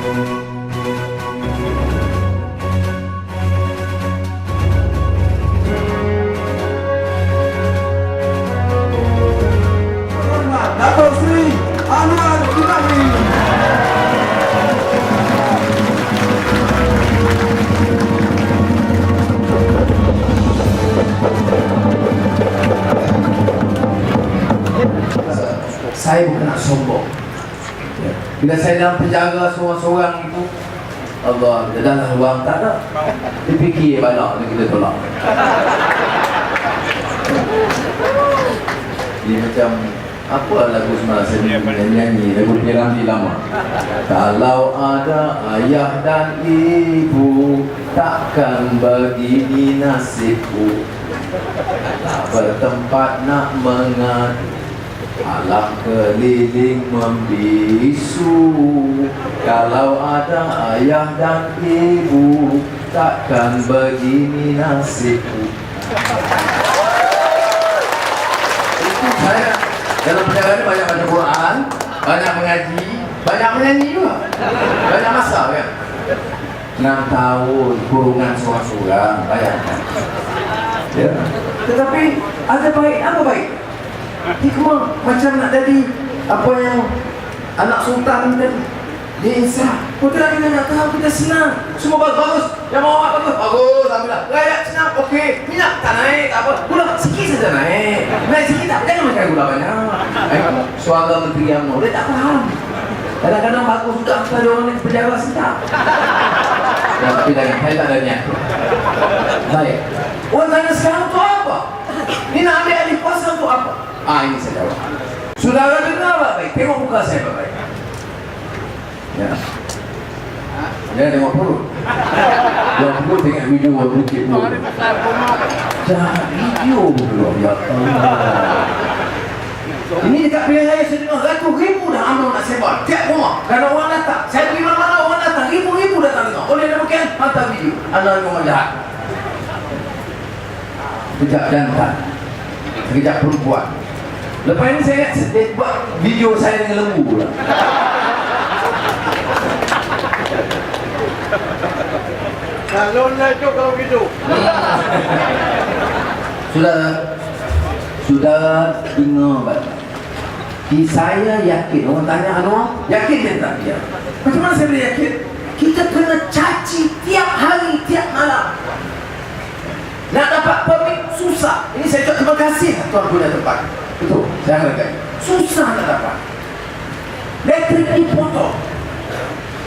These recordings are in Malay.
Datuk Seri Anwar Ibrahim. Saya bukan nak sombong. Bila saya dalam penjara seorang-seorang itu, Allah, dalam ruang tak ada. Dia fikir balak ni kita tolak. Dia macam apa lagu semalam saya nyanyi lagu Piramli lama. Kalau ada ayah dan ibu, takkan begini nasibku. Tak bertempat nak mengadu, alam keliling membisu. Kalau ada ayah dan ibu, takkan begini nasibku. Itu saya dalam perjalanan banyak baca Quran, banyak mengaji, banyak menyanyi juga, banyak masak kan. 6 tahun kurungan seorang-seorang, bayangkan ya. Tetapi ada baik, apa baik? Hikmah macam nak jadi apa yang anak sultan tadi. Dia insaf. Putra kita nak tahu, kita senang. Semua bagus. Yang mau apa bagus? Bagus, alhamdulillah. Layak, senang, okey. Minyak tak naik, tak apa. Gula sikit saja naik. Naik sikit tak, jangan makan gula banyak. Suara menteri yang mau, dia tak faham. Kadang-kadang bagus juga ada orang yang penjara sedap. Ya, tapi saya tak ada niat. Baik. Orang tanya sekarang tu apa? Ini nak ambil alih kuasa untuk apa? Ini saya jawab. Saudara dengar baik-baik, tengok muka saya baik-baik. Ya. Jangan tengok perut. Jangan perut tengok video bukit perut. Jangan video pula. Ya Allah. Ini dekat pilihan raya saya dengar ribu dah amal nak sebar. Tiap rumah. Kalau orang datang, saya pergi mana-mana orang datang, ribu-ribu datang dengar. Oleh demikian, hantar video. Anda memang jahat. Sekejap jantan, sekejap perempuan. Lepas ini saya ingat buat video saya dengan lembu pula. Calonlah itu kalau gitu. Sudah dengar baik. Saya yakin, orang tanya Anwar, yakin dia tak? Ya. Macam mana saya boleh yakin? Kita kena caci tiap hari, tiap malam. Nak dapat permit susah. Ini saya cakap terima kasih tuan punya tempat. Betul, saya hargai. Susah nak dapat. Elektrik dipotong.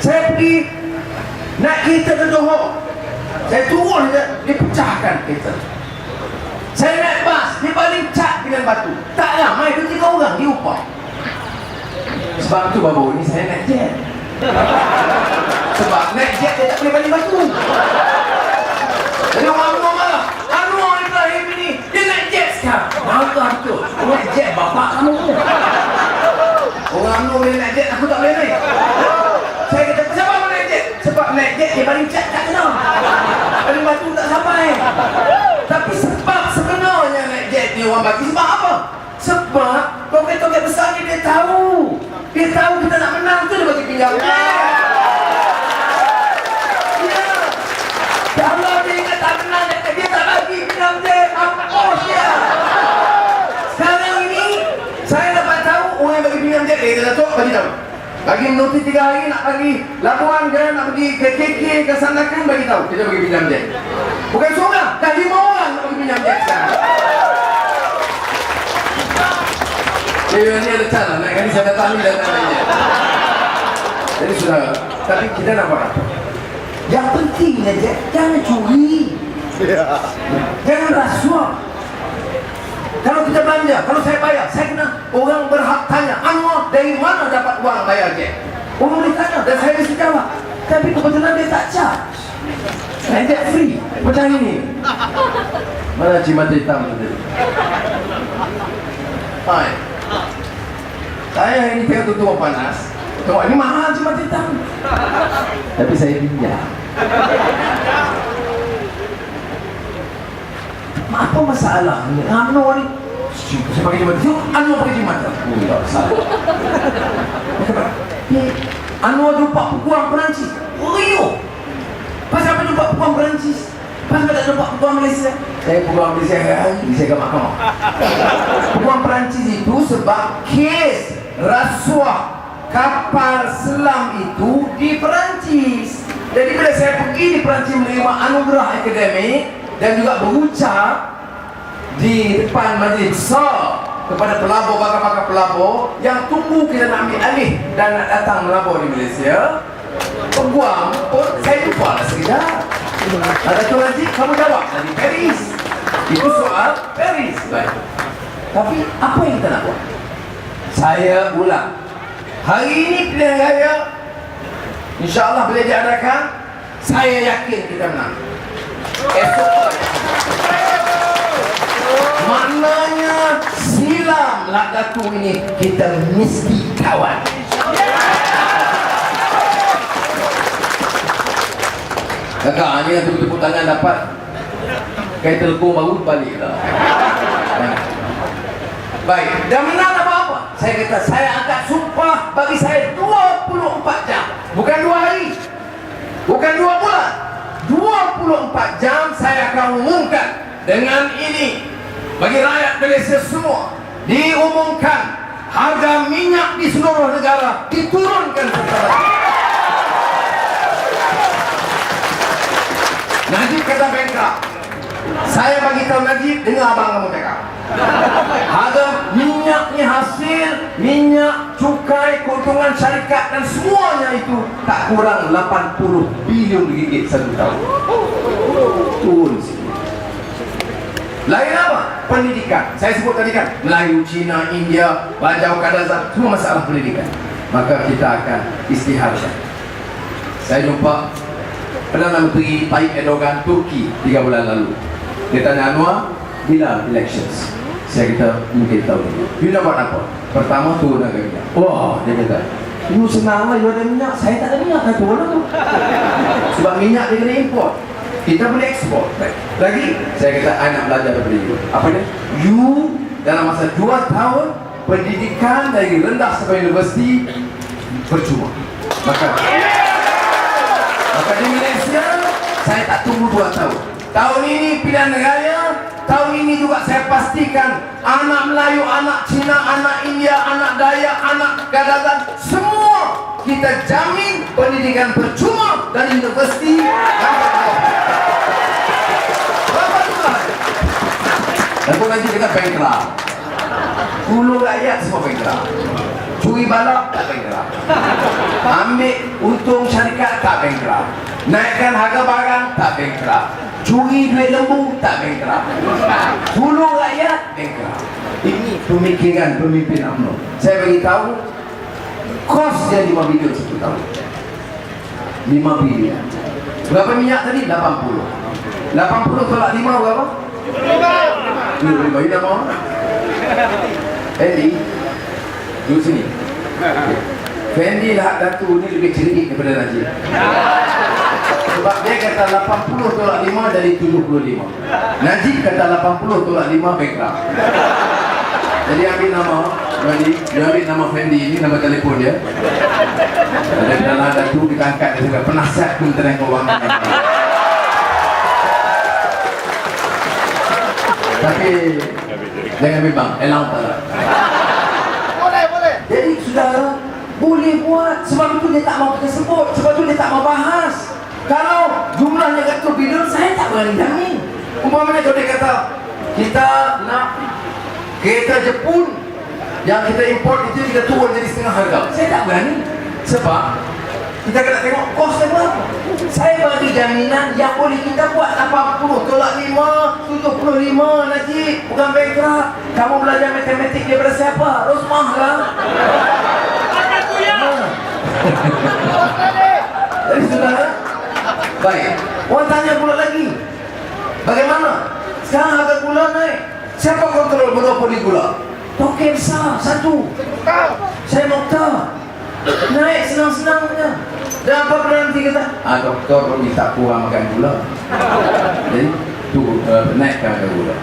Saya pergi naik kereta ke Johor. Saya turun je, dipecahkan kereta. Saya naik bas, dia paling cat dengan batu. Tak ramai tu 3 orang diupah. Sebab tu babu ni saya naik jet. Sebab naik jet dia tak boleh paling batu. Jadi orang marah. Anwar Ibrahim ini dia naik jet sekarang. Marah betul. Naik jet bapak kamu. Orang Anwar boleh naik jet, aku tak boleh naik. Saya kata, siapa mau naik jet? Sebab naik jet dia paling cat tak kena. Paling batu tak sampai. Tapi sebab sebenarnya naik jet ni orang bagi sebab apa? Sebab toket-toket besar ni dia tahu. Dia tahu kita nak menang tu dia bagi pinjam jet. Kalau dia ingat tak menang, dia tak bagi pinjam jet. Mampus dia. Sekarang ini saya dapat tahu orang yang bagi pinjam jet dia Datuk bagi tahu. Bagi menoti 3 hari nak pergi Labuan ke, nak pergi ke KK, ke Sandakan, bagi tahu kita bagi pinjam jet. Bukan seorang, dah 5 orang nak bagi pinjam jet sekarang. Ni ada cara, naik kali saya datang ni datang lagi. Jadi saudara, tapi kita nak buat apa? Yang penting aja, jangan curi. Jangan rasuah. Kalau kita belanja, kalau saya bayar, saya kena orang berhak tanya, Anwar dari mana dapat uang bayar jet? Orang boleh tanya dan saya mesti jawab. Tapi kebetulan dia tak charge. Saya jet free. Macam ini. Mana cimat hitam tadi? Hai. Saya ini tengok tutup panas. Tengok ini mahal cimat hitam. Tapi saya pinjam. Apa masalah ni? Anwar ni saya pakai jimat. Anwar pakai jimat. Oh, tak salah. Anwar jumpa peguam Perancis. Rio. Pasal apa jumpa peguam Perancis? Pasal tak jumpa peguam Malaysia? Saya peguam Malaysia hari saya ke mahkamah. Peguam Perancis itu sebab kes rasuah kapal selam itu di Perancis. Jadi bila saya pergi di Perancis menerima anugerah akademik dan juga berucap di depan majlis besar kepada pelabur, bakal-bakal pelabur yang tunggu kita nak ambil alih dan nak datang melabur di Malaysia, peguam pun saya jumpa lah sekejap. Ada tu Haji, kamu jawab dari Paris. Itu soal Paris. Baik. Tapi apa yang kita nak buat? Saya ulang. Hari ini pilihan raya, InsyaAllah bila diadakan, saya yakin kita menang. Esok maknanya silam lah Datuk ini, kita mesti kawan. Kakak, ini yang tepuk tangan dapat kain telekong baru baliklah. Baik, dah menang apa-apa. Saya kata, saya angkat sumpah bagi saya 24 jam. Bukan 2 hari, bukan 2 bulan, 24 jam saya akan umumkan. Dengan ini bagi rakyat Malaysia semua diumumkan harga minyak di seluruh negara diturunkan secara. Najib kata bankrupt. Saya bagi tahu Najib, dengar abang kamu cakap. Harga minyaknya, hasil minyak, cukai, keuntungan syarikat dan semuanya itu tak kurang 80 bilion ringgit satu tahun. Turun sikit. Lain apa? Pendidikan. Saya sebut tadi kan, Melayu, Cina, India, Bajau, Kadazan, semua masalah pendidikan. Maka kita akan istiharkan. Saya jumpa Perdana Menteri Tayyip Erdogan Turki 3 bulan lalu. Dia tanya Anwar, bila elections? Saya kata, mungkin tahu. You nak buat apa? Pertama, turun harga minyak. Wah, dia kata, you senang lah, you ada minyak. Saya tak ada minyak, kan turun lah tu. Sebab minyak dia kena import. Kita boleh ekspor. Lagi, saya kata, I nak belajar daripada you. Apa dia? You, dalam masa 2 tahun, pendidikan dari rendah sampai universiti, percuma. Maka di Malaysia, saya tak tunggu 2 tahun. Tahun ini pilihan raya, tahun ini juga saya pastikan anak Melayu, anak Cina, anak India, anak Dayak, anak Kadazan, semua kita jamin pendidikan percuma dari universiti. Berapa itulah? Dan pun nanti kita bankrupt. Hulu rakyat semua bankrupt. Curi balap tak bankrupt. Ambil untung syarikat tak bankrupt. Naikkan harga barang tak bankrupt. Curi duit lembu tak bankrupt. Hulu rakyat bankrupt. Ini pemikiran pemimpin UMNO. Saya beritahu, kos dia 5 bilion satu tahun. 5 bilion. Berapa minyak tadi? 80. 80 tolak 5 berapa? 25. You dah mau? Fendi, duduk sini. Fendi lah Datuk ni lebih cerdik daripada Najib. Sebab dia kata 80 tolak 5 dari 75. Najib kata 80 tolak 5 bankrupt. Jadi ambil nama Najib, dia ambil nama Fendi ini, nama telefon dia. Dan dalam Datuk kita angkat dia sebagai penasihat Kementerian Kewangan. Tapi jangan bimbang, elang tak lah. Boleh. Jadi saudara boleh buat. Sebab itu dia tak mau kita sebut. Sebab itu dia tak mau bahas. Kalau jumlahnya kata bilion, saya tak berani jamin. Umpamanya kalau dia kata kita nak kereta Jepun yang kita import itu kita turun jadi setengah harga, saya tak berani. Sebab kita kena tengok kosnya berapa. Saya bagi jaminan yang boleh kita buat 80 tolak 5 75. Najib, bukan bankrupt. Kamu belajar matematik daripada siapa? Rosmah lah. Jadi saudara, baik, orang tanya pula lagi, bagaimana sekarang harga gula naik? Siapa kontrol monopoli gula? Token besar satu. Saya nokta naik senang-senangnya. Dan apa berarti kata? Doktor minta kurang makan gula. Jadi tu naikkan harga gula.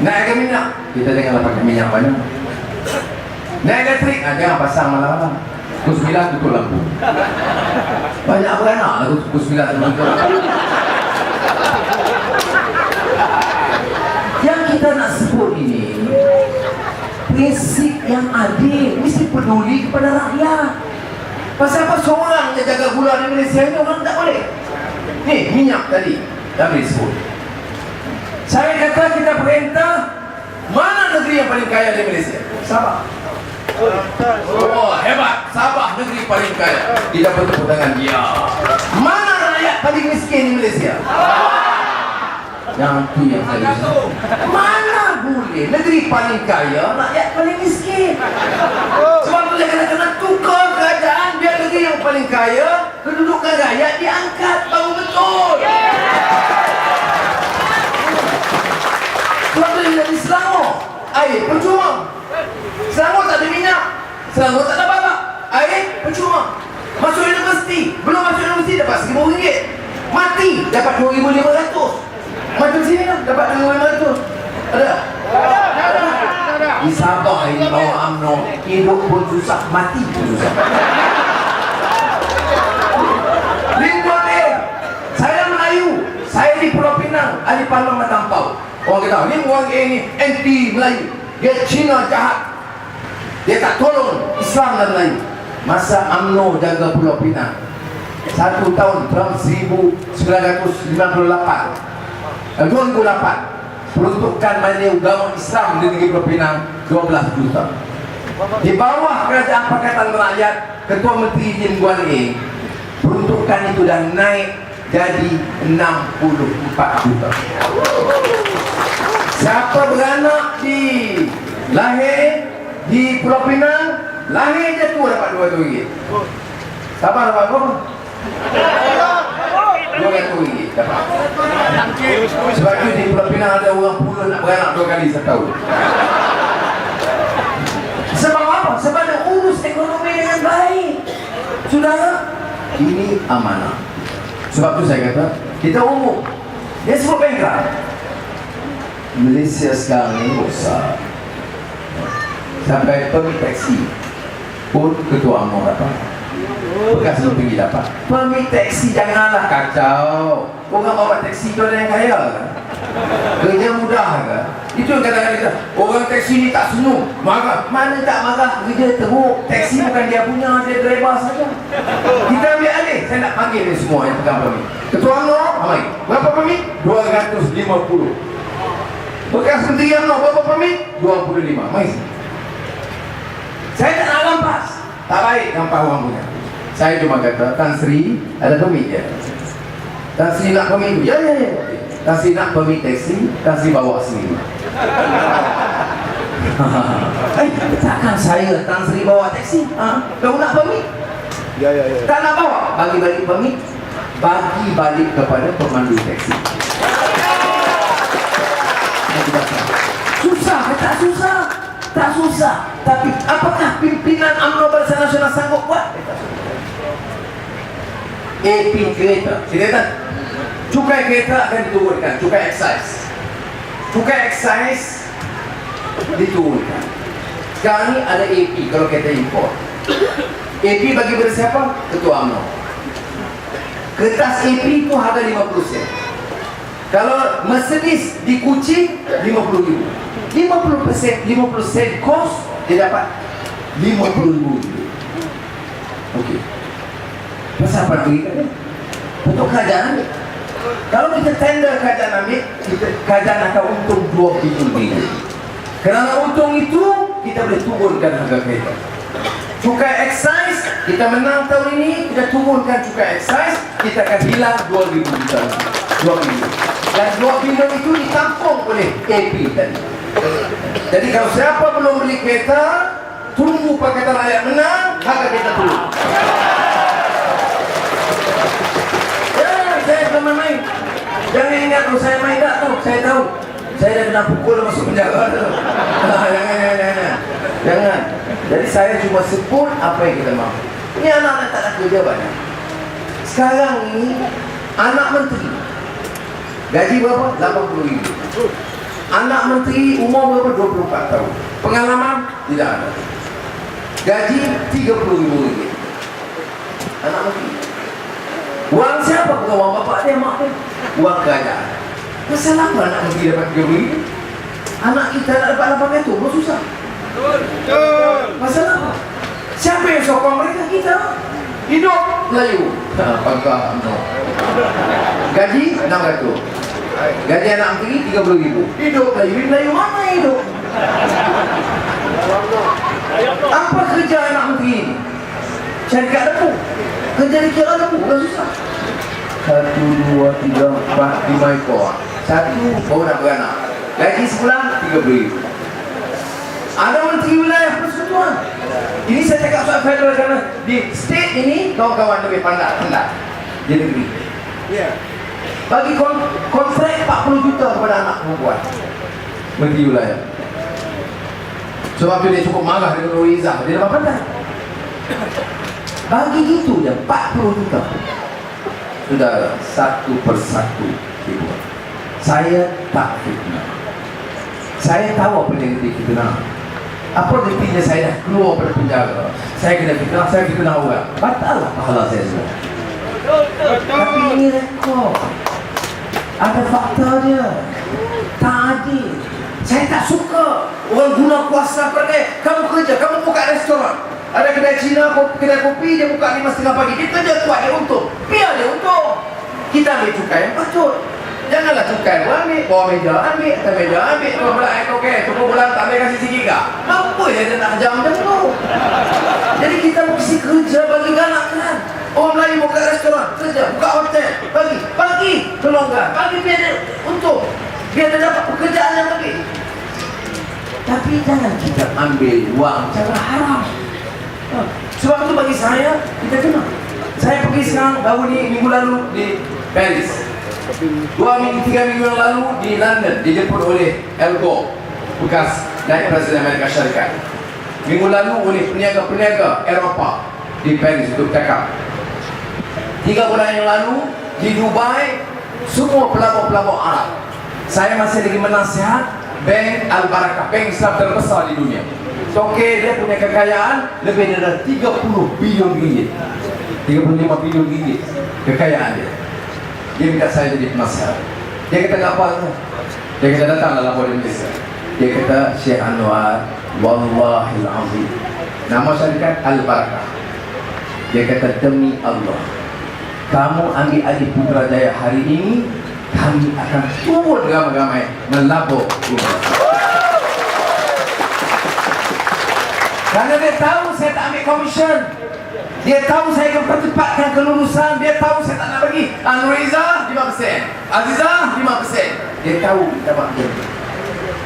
Naikkan minyak, kita janganlah pakai minyak banyak. Naik elektrik, jangan pasang malam-malam. Pukul 9 tutup lampu. Banyak beranak lah pukul 9 tutup lampu. Yang kita nak sebut ini prinsip yang adil, mesti peduli kepada rakyat. Pasal apa seorang yang jaga gula di Malaysia ini orang tak boleh. Ni minyak tadi dah boleh sebut. Saya kata kita perintah, mana negeri yang paling kaya di Malaysia? Sabah. Oh hebat, Sabah negeri paling kaya. Kita bertepuk tangan dia. Mana rakyat paling miskin di Malaysia? Yang tu yang saya rasa. Mana boleh negeri paling kaya, rakyat paling miskin. Sebab tu saya kena tukar kerajaan biar negeri yang paling kaya, kedudukan rakyat diangkat, baru betul. Sebab tu dia di Selangor, air percuma. Selangor tak ada minyak, Selangor tak ada barak, air percuma. Masuk universiti, belum masuk universiti dapat RM1,000, mati dapat RM2,500. Macam sini kan dapat RM2,500. Ada? Di Sabah ini bawah UMNO, hidup pun susah, mati pun susah. Lingkuan saya Melayu, saya di Pulau Pinang, ahli Parlimen Matampau. Orang kata, ni orang ini anti Melayu, dia Cina jahat, dia tak tolong Islam dan Melayu. Masa UMNO jaga Pulau Pinang 1 tahun tahun 1998 2008 peruntukan majlis agama Islam di negeri Pulau Pinang 12 juta. Di bawah Kerajaan Pakatan Rakyat Ketua Menteri Jin Guan Eng, peruntukan itu dah naik jadi 64 juta. Siapa beranak di lahir di Pulau Pinang, lahir je tu dapat RM200. Sabar dapat berapa? RM200 dapat. Sebab itu di Pulau Pinang ada orang puluh nak beranak 2 kali setahun. Sebab apa? Sebab dia urus ekonomi dengan baik. Saudara, ini amanah. Sebab itu saya kata, kita umum. Dia sebut bankrupt. Malaysia sekarang ni besar. Sampai permit taksi pun Ketua UMNO dapat. Bekas lu pergi dapat. Permit taksi janganlah kacau. Orang bawa taksi tu ada yang kaya kan? Kerja mudah kan? Itu yang kadang-kadang kita, orang taksi ni tak senyum, marah. Mana tak marah, kerja teruk. Taksi bukan dia punya, dia driver saja. Kita ambil alih. Saya nak panggil ni semua yang pegang permit. Ketua UMNO, amai. Berapa permit? 250. Bekas Menteri UMNO, berapa permit? 25. Mai. Saya tak nak rampas. Tak baik rampas orang punya. Saya cuma kata, Tan Sri ada permit dia. Tan Sri nak permit? Ya. Tan Sri nak permit taksi, Tan Sri bawa sendiri. Takkan saya Tan Sri bawa taksi? Kau nak permit? Ya. Tak nak bawa? Bagi balik permit, bagi balik kepada pemandu taksi. Susah ke tak susah? Tak susah. Tapi apakah pimpinan UMNO Barisan Nasional sanggup buat? AP kereta. Silakan. Cukai kereta akan diturunkan. Cukai excise. Cukai excise diturunkan. Sekarang ni ada AP kalau kereta import. AP bagi pada siapa? Ketua UMNO. Kertas AP itu harga 50 sen. Kalau Mercedes di Kuching 50,000. 50 sen kos dia dapat 50,000. Okey. Pasal apa bagi kan? Untuk kerajaan ambil. Kalau kita tender kerajaan ambil, kerajaan akan untung 2 bilion. Kerana untung itu, kita boleh turunkan harga kereta. Cukai excise, kita menang tahun ini, kita turunkan cukai excise, kita akan hilang 2,000 juta. 2 bilion. Dan 2 bilion itu ditampung oleh AP tadi. Jadi kalau siapa belum beli kereta, tunggu Pakatan Rakyat menang, harga kereta turun. Saya belum main. Jangan ingat kalau saya main tak tu, saya tahu. Saya dah kena pukul masuk penjara tu. Jangan. Jadi saya cuma sebut apa yang kita mahu. Ini anak-anak tak nak kerja banyak. Sekarang ini anak menteri gaji berapa? 80,000. Anak menteri umur berapa? 24 tahun. Pengalaman tidak ada. Gaji 30,000 ringgit. anak menteri. Uang siapa? Bukan uang bapak dia, mak dia. Uang kerajaan. Masalah apa anak menteri dapat 30 ribu? Anak kita nak dapat 800 pun susah. Betul. Masalah apa? Siapa yang sokong mereka? Kita. Hidup Melayu. Apakah no? Gaji 600. Gaji anak menteri 30 ribu. Hidup Melayu. Melayu mana hidup? Apa kerja anak menteri ini? Cari kat dapur. Kerja di kira dapur bukan susah. 1, 2, 3, 4, 5 ekor. 1 baru nak beranak. Gaji sebulan 30 ribu. Ada menteri wilayah persekutuan. Ini saya cakap soal federal kerana di state ini kawan-kawan lebih pandai di negeri. Bagi kontrak 40 juta kepada anak perempuan menteri wilayah. Sebab tu dia cukup marah dengan Nur Izzah. Dia dapat pandai. Bagi gitu je 40 juta. Saudara, satu persatu dibuat. Saya tak fitnah. Saya tahu apa yang difitnah. Apa artinya saya dah keluar pada penjara? Saya kena fitnah orang. Batal lah pahala saya semua. Tapi ini rekod. Ada fakta dia. Tak adil. Saya tak suka orang guna kuasa pakai. Kamu kerja, kamu buka restoran. Ada kedai Cina, kedai kopi, dia buka 5:30 pagi. Dia kerja kuat, dia untung. Biar dia untung. Kita ambil cukai yang patut. Janganlah cukai orang ambil, bawah meja ambil, atas meja ambil. Kalau pula okey, cukup bulan tak boleh kasih sikit kah? Mampu je dia nak kerja macam tu. Jadi kita mesti kerja bagi galakkan. Orang Melayu buka restoran, kerja, buka hotel, bagi pelonggar, bagi biar dia untung. Biar dia dapat pekerjaan yang lebih. Tapi jangan kita ambil wang cara haram. Sebab itu bagi saya, kita kena. Saya pergi sekarang baru ni minggu lalu di Paris. 2 minggu, 3 minggu yang lalu di London, dijemput oleh Al Gore, bekas naik Presiden Amerika Syarikat. Minggu lalu oleh peniaga-peniaga Eropah di Paris untuk bercakap. 3 bulan yang lalu di Dubai, semua pelabur-pelabur Arab. Saya masih lagi menasihat Bank Al-Barakah, bank Islam terbesar di dunia. Okey, dia punya kekayaan lebih dari 30 bilion ringgit, 35 bilion ringgit kekayaan dia. Dia minta saya jadi penasihat. Dia kata apa tu? Dia kata datanglah lapor di Malaysia. Dia kata Syekh Anwar, wallahil azim, nama syarikat Al-Barakah. Dia kata demi Allah, kamu ambil alih Putrajaya hari ini, kami akan turun ramai-ramai melabur ini. Kerana dia tahu saya tak ambil komisen. Dia tahu saya akan percepatkan kelulusan. Dia tahu saya tak nak bagi Nur Izzah 5%, Azizah 5%. Dia tahu kita bakal.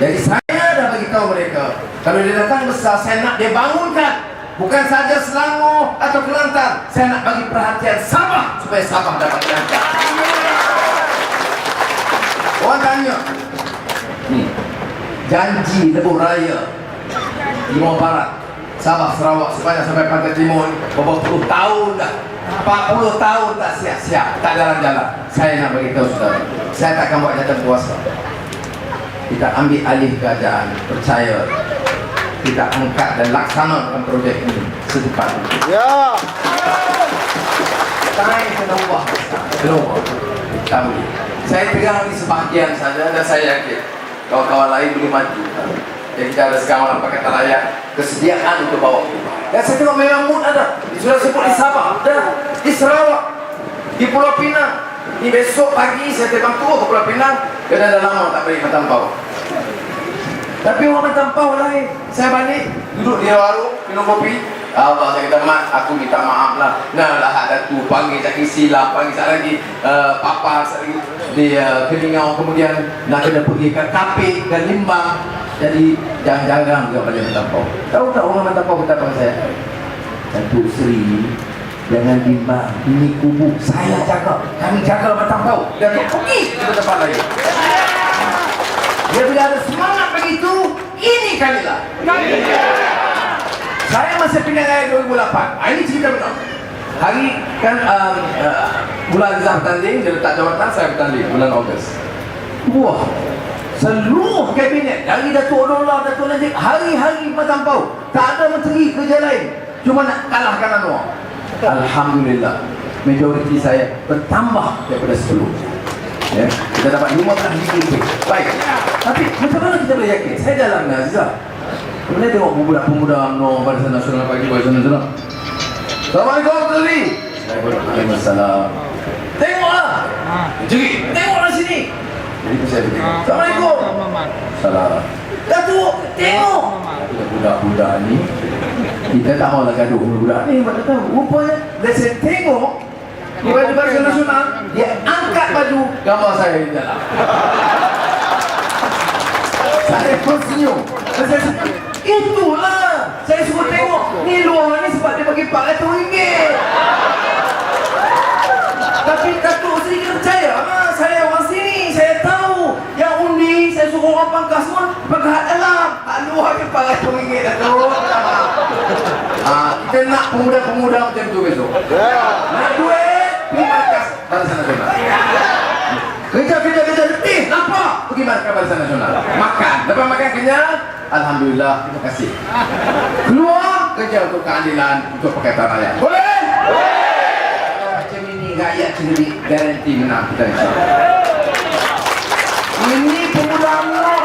Jadi saya dah bagi tahu mereka, kalau dia datang besar, saya nak dia bangunkan. Bukan saja Selangor atau Kelantan. Saya nak bagi perhatian Sabah supaya Sabah dapat diangkat. Orang tanya, ni janji lebuh raya Timur Barat, Sabah, Sarawak supaya sampai Pantai Timur beberapa puluh tahun dah, 40 tahun tak siap-siap, tak jalan-jalan. Saya nak beritahu saudara, saya tak akan buat jatuh kuasa. Kita ambil alih kerajaan, percaya kita angkat dan laksanakan projek ini secepatnya. Ya. Saya kena ubah, tahu. Saya pegang ini sebahagian saja dan saya yakin kawan-kawan lain boleh maju. Jadi kita ada sekarang apa kata layak, kesediaan untuk bawa perubahan. Dan saya tengok memang mood ada. Sudah sebut di Sabah, dah di Sarawak, di Pulau Pinang. Ini besok pagi saya terbang turun ke Pulau Pinang. Dia dah lama tak balik Matampau. Tapi orang Matampau lain. Saya balik, duduk di warung, minum kopi. Allah, saya kata, Mat, aku minta maaf lah. Nah lah ada tu, panggil tak silam, panggil tak lagi papa, tak lagi di Kelingau. Kemudian nak kena pergi ke Kapit dan Limbang. Jadi jangan-jangan juga balik Matampau. Tahu tak orang Matampau kata apa saya? Datuk Seri, jangan bimbang, ini kubu saya jaga, kami jaga Matampau. Dan pergi ke tempat lain. Dia bila ada semangat begitu, ini kalilah. Saya masih pindah raya 2008. Ini cerita benar. Hari kan bulan Azhar bertanding, dia letak jawatan, saya bertanding bulan Ogos. Wah, seluruh kabinet dari Datuk Dollah, Datuk Najib, hari-hari Matampau, tak ada menteri kerja lain, cuma nak kalahkan Anwar. Alhamdulillah, majoriti saya bertambah daripada sebelum. Ya, kita dapat 15 ribu lebih. Baik. Tapi macam mana kita boleh yakin? Saya dalam Nazar. Kemudian tengok pemuda-pemuda UMNO Barisan Nasional pagi Barisan Nasional. Assalamualaikum Tadi. Waalaikumsalam. Tengoklah. Jadi, tengoklah sini. Jadi saya bertengok. Assalamualaikum. Salam. Datuk, tengok. Budak-budak ni kita tak mahu lah gaduh dengan budak ni. Budak tahu. Rupanya dia saya tengok di baju Barisan Nasional, dia angkat baju gambar saya di dalam. Saya pun senyum. Saya sebut, itulah saya suruh tengok. Ni luar ni sebab dia bagi RM400. Tapi Datuk sedikit percaya. Saya orang sini, saya tahu. Yang undi, saya suruh orang pangkas semua bergerak dalam. Luar ke RM400 Datuk. Kita nak pemuda-pemuda macam tu besok. Nak duit, pergi markas Barisan Nasional. Kerja, letih, nampak? Pergi markas Barisan Nasional. Makan, lepas makan kenyang, alhamdulillah, terima kasih. Keluar, kerja untuk keadilan, untuk Pakatan Rakyat. Boleh? Macam ini, rakyat sendiri garanti menang kita insyaAllah. Ini pemuda UMNO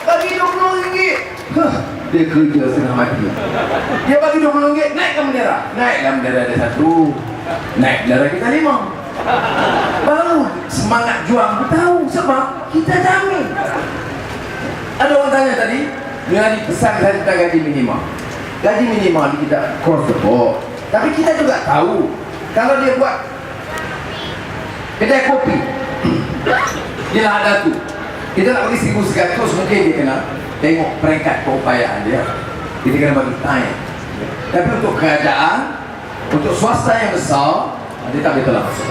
bagi RM20. Dia kerja setengah mati. Dia bagi RM20, naikkan bendera. Naiklah bendera dia satu, naik bendera kita 5. Baru semangat juang tahu sebab kita jamin. Ada orang tanya tadi, mengenai pesan saya tentang gaji minimum. Gaji minimum kita cross the board. Tapi kita juga tahu kalau dia buat kedai kopi, dia lah ada tu. Kita nak bagi 1,100, mungkin dia kena tengok peringkat keupayaan dia. Kita kena bagi time. Tapi untuk kerajaan, untuk swasta yang besar, dia tak boleh telah masuk.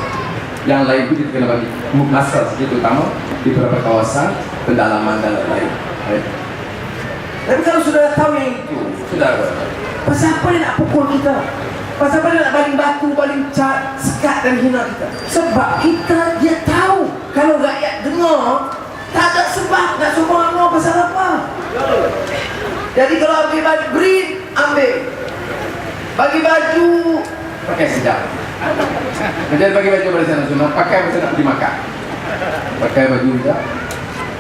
Yang lain itu kita kena bagi masa sedikit, terutama di beberapa kawasan pendalaman dan lain-lain. Tapi kalau sudah tahu yang itu, saudara, pasal apa dia nak pukul kita? Pasal apa dia nak baling batu, baling cat, sekat dan hina kita? Sebab kita, dia tahu kalau rakyat dengar, tak ada sebab nak suruh UMNO pasal apa. Jadi kalau ambil baju green, ambil. Bagi baju, pakai sedap. Jadi bagi baju Barisan Nasional, pakai macam nak pergi makan. Pakai baju kita,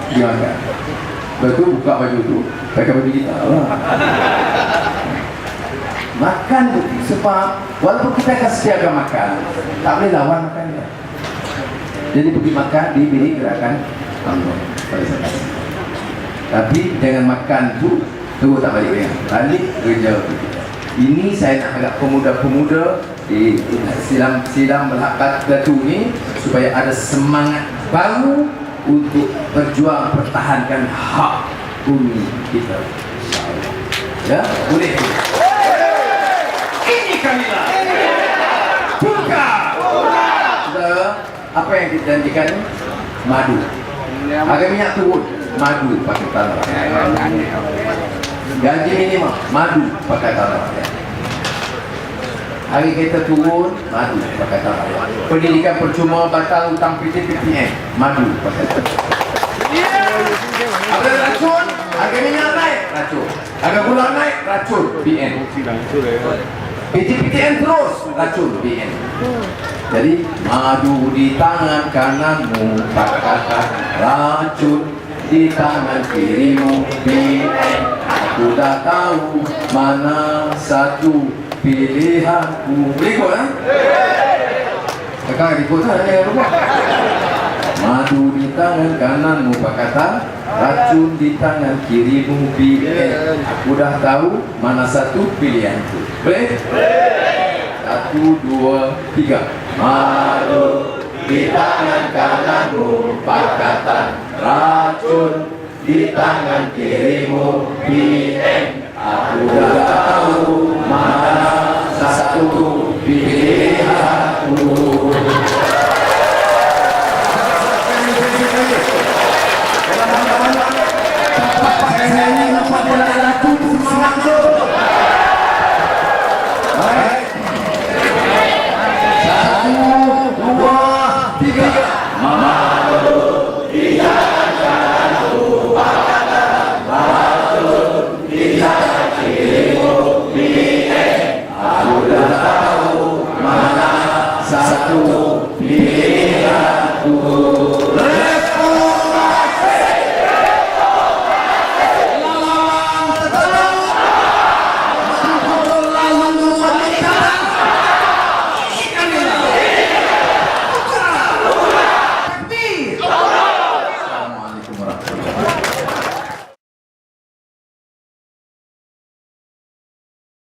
pergi makan. Lepas tu buka baju tu, pakai baju kita lah. Makan tu, sebab walaupun kita akan sediakan makan, tak boleh lawan makan dia. Jadi pergi makan di bilik gerakan UMNO Barisan Nasional. Tapi dengan makan tu, terus tak balik dia. Balik kerja kita. Ini saya nak agak pemuda-pemuda di sidang berhak batu ni supaya ada semangat baru untuk berjuang pertahankan hak bumi kita. InsyaAllah. Ya, boleh. Ini kamilah. Buka. Saudara, apa yang kita janjikan? Madu. Harga minyak turun, madu pakai tanah. Gaji minimum, madu pakai tanah. Hari kita turun, madu pakai tanah. Pendidikan percuma batal hutang PTPTN, madu pakai tanah. Harga racun, harga minyak naik, racun. Harga gula naik, racun, BN. PTPTN terus, racun, BN. Jadi, madu di tangan kananmu, kata racun di tangan kirimu, BN. Aku dah tahu mana satu pilihanku. Berikut lah. Kakak berikut lah. Madu di tangan kananmu Pak Kata, racun di tangan kirimu BN. Aku dah tahu mana satu pilihanku. Boleh? 1, 2, 3. Madu di tangan kananmu Pak Kata, racun di tangan kirimu BN. Aku dah tahu mana satu pilihanku. Saya ini nampak bola racun semangat tu. Baik. 1, 2, 3. Madu di tangan kananku Pak Kata, racun di tangan kirimu BN. Aku dah tahu mana wabarakatuh.